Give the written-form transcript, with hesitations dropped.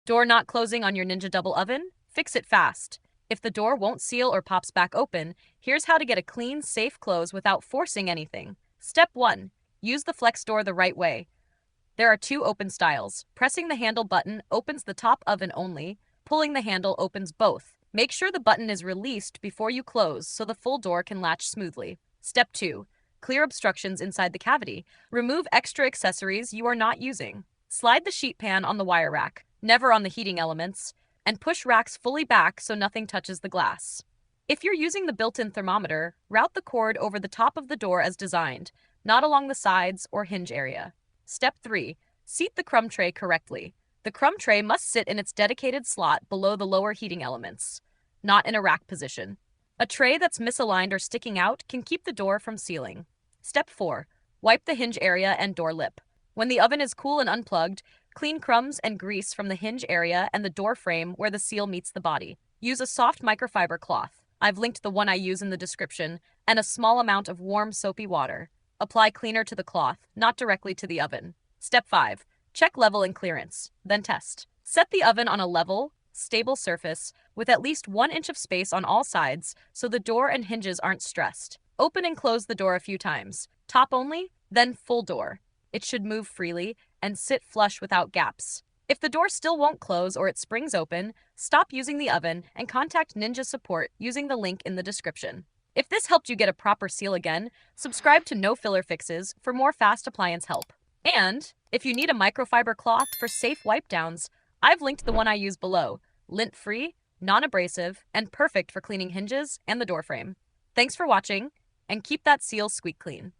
Door not closing on your Ninja Double Oven? Fix it fast. If the door won't seal or pops back open, here's how to get a clean, safe close without forcing anything. Step 1. Use the FlexDoor the right way. There are two open styles. Pressing the handle button opens the top oven only. Pulling the handle opens both. Make sure the button is released before you close so the full door can latch smoothly. Step 2. Clear obstructions inside the cavity. Remove extra accessories you are not using. Slide the sheet pan on the wire rack, never on the heating elements, and push racks fully back so nothing touches the glass. If you're using the built-in thermometer, route the cord over the top of the door as designed, not along the sides or hinge area. Step 3. Seat the crumb tray correctly. The crumb tray must sit in its dedicated slot below the lower heating elements, not in a rack position. A tray that's misaligned or sticking out can keep the door from sealing. Step 4. Wipe the hinge area and door lip. When the oven is cool and unplugged, clean crumbs and grease from the hinge area and the door frame where the seal meets the body. Use a soft microfiber cloth. I've linked the one I use in the description, and a small amount of warm soapy water. Apply cleaner to the cloth, not directly to the oven. Step 5. Check level and clearance, then test. Set the oven on a level, stable surface with at least 1 inch of space on all sides so the door and hinges aren't stressed. Open and close the door a few times. Top only, then full door. It should move freely and sit flush without gaps. If the door still won't close or it springs open, stop using the oven and contact Ninja support using the link in the description. If this helped you get a proper seal again, subscribe to No Filler Fixes for more fast appliance help. And if you need a microfiber cloth for safe wipe downs, I've linked the one I use below. Lint-free, non-abrasive, and perfect for cleaning hinges and the door frame. Thanks for watching, and keep that seal squeak clean.